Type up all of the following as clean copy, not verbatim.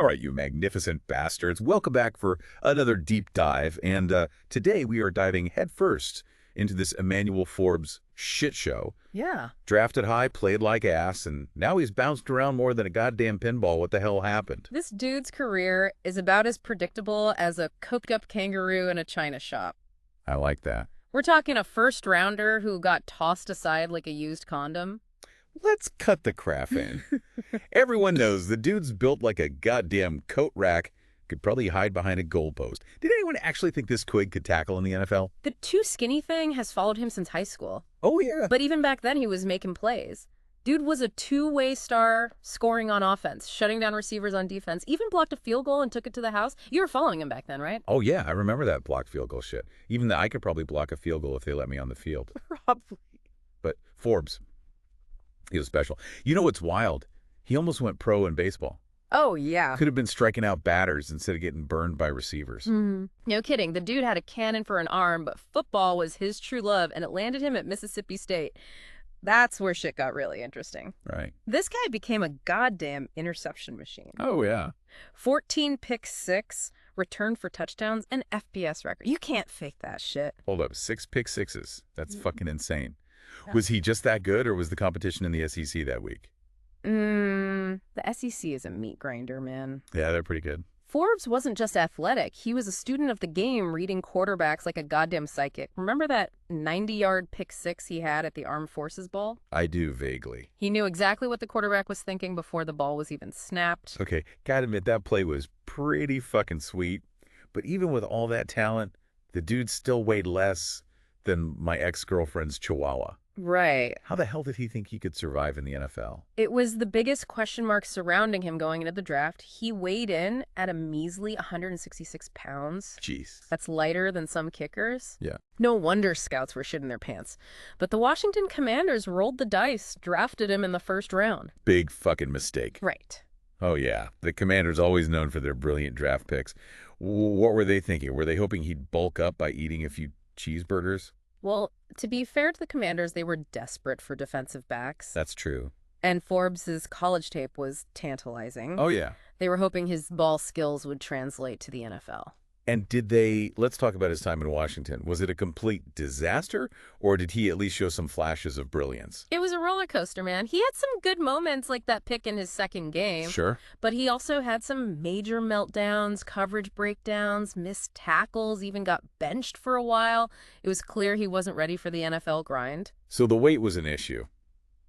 All right, you magnificent bastards. Welcome back for another deep dive. And today we are diving headfirst into this Emmanuel Forbes shit show. Yeah. Drafted high, played like ass, and now he's bounced around more than a goddamn pinball. What the hell happened? This dude's career is about as predictable as a cooked-up kangaroo in a china shop. I like that. We're talking a first-rounder who got tossed aside like a used condom. Let's cut the crap in. Everyone knows the dude's built like a goddamn coat rack, could probably hide behind a goalpost. Did anyone actually think this quid could tackle in the NFL? The too skinny thing has followed him since high school. Oh, yeah. But even back then, he was making plays. Dude was a two-way star, scoring on offense, shutting down receivers on defense, even blocked a field goal and took it to the house. You were following him back then, right? Oh, yeah, I remember that block field goal shit. Even I could probably block a field goal if they let me on the field. Probably. But Forbes, he was special. You know what's wild? He almost went pro in baseball. Oh, yeah. Could have been striking out batters instead of getting burned by receivers. No kidding. The dude had a cannon for an arm, but football was his true love, and it landed him at Mississippi State. That's where shit got really interesting. Right. This guy became a goddamn interception machine. Oh, yeah. 14 pick six, return for touchdowns, and FBS record. You can't fake that shit. Hold up. 6 pick sixes. That's fucking insane. Was he just that good, or was the competition in the SEC that week? The SEC is a meat grinder, man. Yeah, they're pretty good. Forbes wasn't just athletic. He was a student of the game, reading quarterbacks like a goddamn psychic. Remember that 90-yard pick six he had at the Armed Forces Bowl? I do, vaguely. He knew exactly what the quarterback was thinking before the ball was even snapped. Okay, gotta admit, that play was pretty fucking sweet. But even with all that talent, the dude still weighed less than my ex-girlfriend's chihuahua. Right. How the hell did he think he could survive in the NFL? It was the biggest question mark surrounding him going into the draft. He weighed in at a measly 166 pounds. Jeez. That's lighter than some kickers. Yeah. No wonder scouts were shitting their pants. But the Washington Commanders rolled the dice, drafted him in the first round. Big fucking mistake. Right. Oh, yeah. The Commanders always known for their brilliant draft picks. What were they thinking? Were they hoping he'd bulk up by eating a few cheeseburgers? Well, to be fair to the Commanders, they were desperate for defensive backs. That's true. And Forbes' college tape was tantalizing. Oh, yeah. They were hoping his ball skills would translate to the NFL. And let's talk about his time in Washington. Was it a complete disaster, or did he at least show some flashes of brilliance? It was a roller coaster, man. He had some good moments like that pick in his second game. Sure. But he also had some major meltdowns, coverage breakdowns, missed tackles, even got benched for a while. It was clear he wasn't ready for the NFL grind. So the weight was an issue.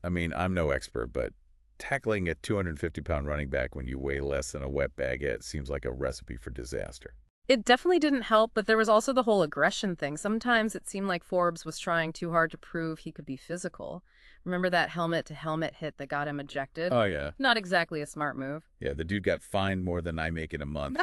I mean, I'm no expert, but tackling a 250-pound running back when you weigh less than a wet baguette seems like a recipe for disaster. It definitely didn't help, but there was also the whole aggression thing. Sometimes it seemed like Forbes was trying too hard to prove he could be physical. Remember that helmet-to-helmet hit that got him ejected? Oh, yeah. Not exactly a smart move. Yeah, the dude got fined more than I make in a month.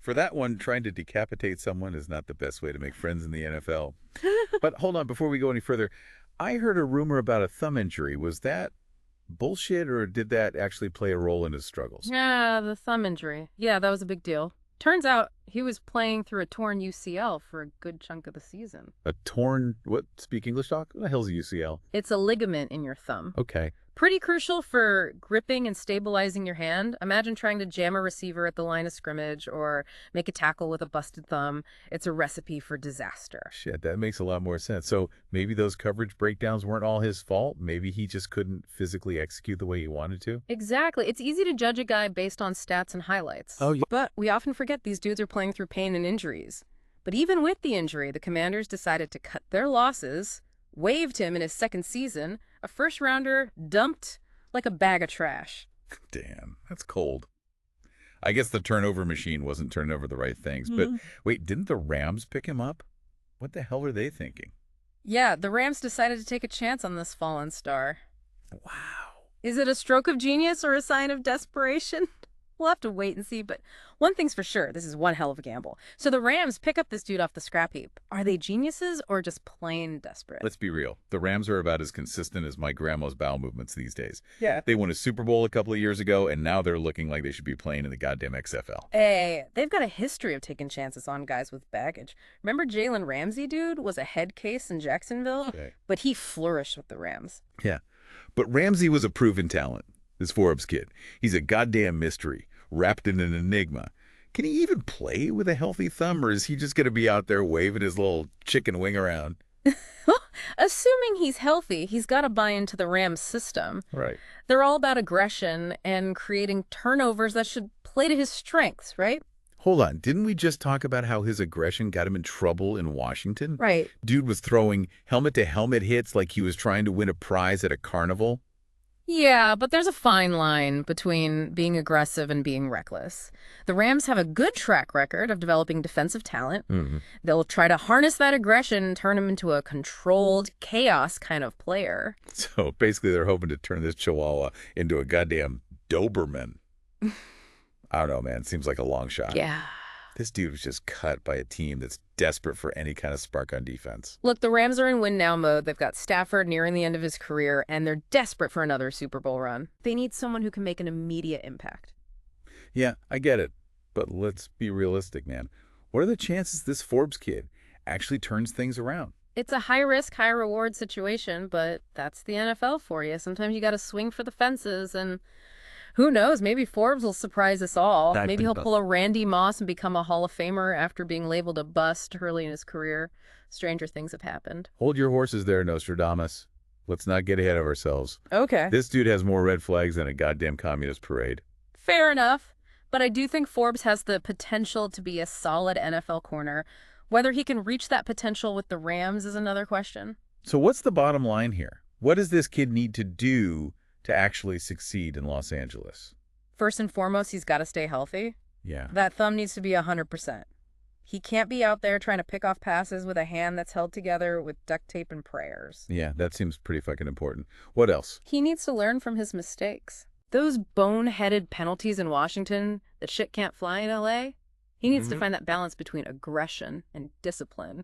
For that one, trying to decapitate someone is not the best way to make friends in the NFL. But hold on, before we go any further, I heard a rumor about a thumb injury. Was that bullshit, or did that actually play a role in his struggles? Yeah, the thumb injury. Yeah, that was a big deal. Turns out he was playing through a torn UCL for a good chunk of the season. A torn, what, speak English talk? What the hell's a UCL? It's a ligament in your thumb. Okay. Pretty crucial for gripping and stabilizing your hand. Imagine trying to jam a receiver at the line of scrimmage or make a tackle with a busted thumb. It's a recipe for disaster. Shit, that makes a lot more sense. So maybe those coverage breakdowns weren't all his fault. Maybe he just couldn't physically execute the way he wanted to. Exactly. It's easy to judge a guy based on stats and highlights. Oh, yeah. But we often forget these dudes are playing through pain and injuries. But even with the injury, the Commanders decided to cut their losses, waived him in his second season, a first-rounder dumped like a bag of trash. Damn, that's cold. I guess the turnover machine wasn't turning over the right things. But wait, didn't the Rams pick him up? What the hell are they thinking? Yeah, the Rams decided to take a chance on this fallen star. Wow. Is it a stroke of genius or a sign of desperation? We'll have to wait and see, but one thing's for sure, this is one hell of a gamble. So the Rams pick up this dude off the scrap heap. Are they geniuses or just plain desperate? Let's be real. The Rams are about as consistent as my grandma's bowel movements these days. Yeah. They won a Super Bowl a couple of years ago, and now they're looking like they should be playing in the goddamn XFL. Hey, they've got a history of taking chances on guys with baggage. Remember Jalen Ramsey, dude, was a head case in Jacksonville? Okay. But he flourished with the Rams. Yeah. But Ramsey was a proven talent. This Forbes kid. He's a goddamn mystery, wrapped in an enigma. Can he even play with a healthy thumb, or is he just going to be out there waving his little chicken wing around? Assuming he's healthy, he's got to buy into the Rams system. Right. They're all about aggression and creating turnovers that should play to his strengths, right? Hold on. Didn't we just talk about how his aggression got him in trouble in Washington? Right. Dude was throwing helmet-to-helmet hits like he was trying to win a prize at a carnival. Yeah, but there's a fine line between being aggressive and being reckless. The Rams have a good track record of developing defensive talent. They'll try to harness that aggression and turn him into a controlled chaos kind of player. So basically they're hoping to turn this chihuahua into a goddamn Doberman. I don't know, man. Seems like a long shot. Yeah. This dude was just cut by a team that's desperate for any kind of spark on defense. Look, the Rams are in win-now mode. They've got Stafford nearing the end of his career, and they're desperate for another Super Bowl run. They need someone who can make an immediate impact. Yeah, I get it. But let's be realistic, man. What are the chances this Forbes kid actually turns things around? It's a high-risk, high-reward situation, but that's the NFL for you. Sometimes you got to swing for the fences, and who knows? Maybe Forbes will surprise us all. Maybe he'll pull a Randy Moss and become a Hall of Famer after being labeled a bust early in his career. Stranger things have happened. Hold your horses there, Nostradamus. Let's not get ahead of ourselves. Okay. This dude has more red flags than a goddamn communist parade. Fair enough. But I do think Forbes has the potential to be a solid NFL corner. Whether he can reach that potential with the Rams is another question. So what's the bottom line here? What does this kid need to do to actually succeed in Los Angeles? First and foremost, he's got to stay healthy. Yeah. That thumb needs to be 100%. He can't be out there trying to pick off passes with a hand that's held together with duct tape and prayers. Yeah, that seems pretty fucking important. What else? He needs to learn from his mistakes. Those boneheaded penalties in Washington that shit can't fly in LA, he needs to find that balance between aggression and discipline.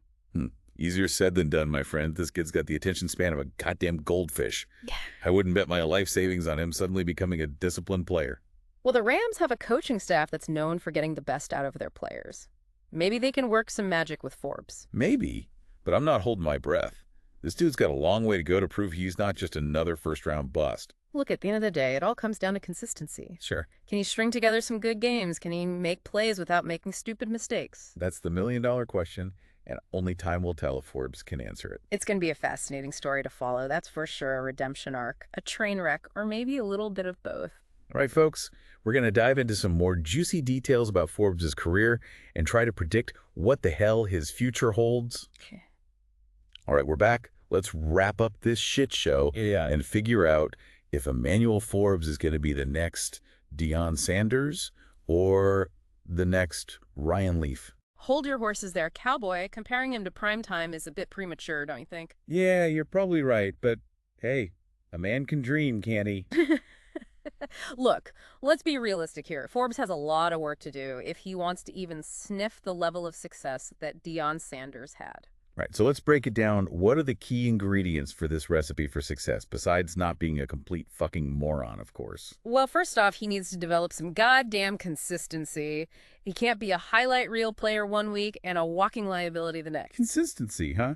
Easier said than done, my friend. This kid's got the attention span of a goddamn goldfish. Yeah. I wouldn't bet my life savings on him suddenly becoming a disciplined player. Well, the Rams have a coaching staff that's known for getting the best out of their players. Maybe they can work some magic with Forbes. Maybe, but I'm not holding my breath. This dude's got a long way to go to prove he's not just another first-round bust. Look, at the end of the day, it all comes down to consistency. Sure. Can he string together some good games? Can he make plays without making stupid mistakes? That's the million-dollar question, and only time will tell if Forbes can answer it. It's going to be a fascinating story to follow. That's for sure. A redemption arc, a train wreck, or maybe a little bit of both. All right, folks, we're going to dive into some more juicy details about Forbes' career and try to predict what the hell his future holds. Okay. All right, we're back. Let's wrap up this shit show and figure out if Emmanuel Forbes is going to be the next Deion Sanders or the next Ryan Leaf. Hold your horses there, Cowboy. Comparing him to primetime is a bit premature, don't you think? Yeah, you're probably right, but hey, a man can dream, can't he? Look, let's be realistic here. Forbes has a lot of work to do if he wants to even sniff the level of success that Deion Sanders had. Right, so let's break it down. What are the key ingredients for this recipe for success, besides not being a complete fucking moron, of course? Well, first off, he needs to develop some goddamn consistency. He can't be a highlight reel player one week and a walking liability the next. Consistency, huh?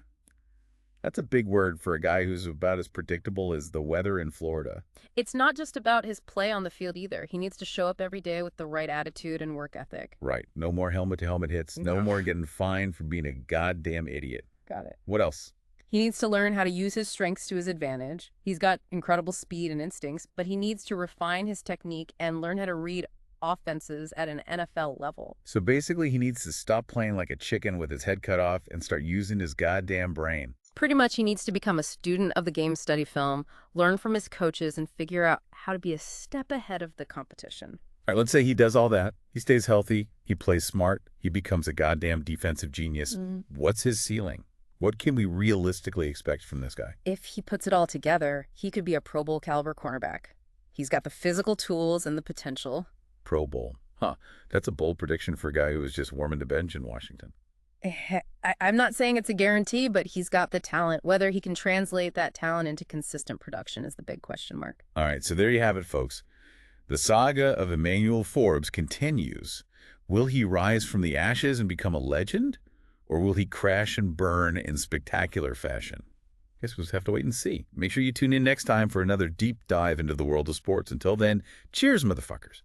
That's a big word for a guy who's about as predictable as the weather in Florida. It's not just about his play on the field either. He needs to show up every day with the right attitude and work ethic. Right. No more helmet-to-helmet hits. No more getting fined for being a goddamn idiot. Got it. What else? He needs to learn how to use his strengths to his advantage. He's got incredible speed and instincts, but he needs to refine his technique and learn how to read offenses at an NFL level. So basically, he needs to stop playing like a chicken with his head cut off and start using his goddamn brain. Pretty much, he needs to become a student of the game study film, learn from his coaches, and figure out how to be a step ahead of the competition. All right, let's say he does all that. He stays healthy. He plays smart. He becomes a goddamn defensive genius. What's his ceiling? What can we realistically expect from this guy? If he puts it all together, he could be a Pro Bowl caliber cornerback. He's got the physical tools and the potential. Pro Bowl. Huh. That's a bold prediction for a guy who was just warming the bench in Washington. I'm not saying it's a guarantee, but he's got the talent. Whether he can translate that talent into consistent production is the big question mark. All right, so there you have it, folks. The saga of Emmanuel Forbes continues. Will he rise from the ashes and become a legend? Or will he crash and burn in spectacular fashion? Guess we'll just have to wait and see. Make sure you tune in next time for another deep dive into the world of sports. Until then, cheers, motherfuckers.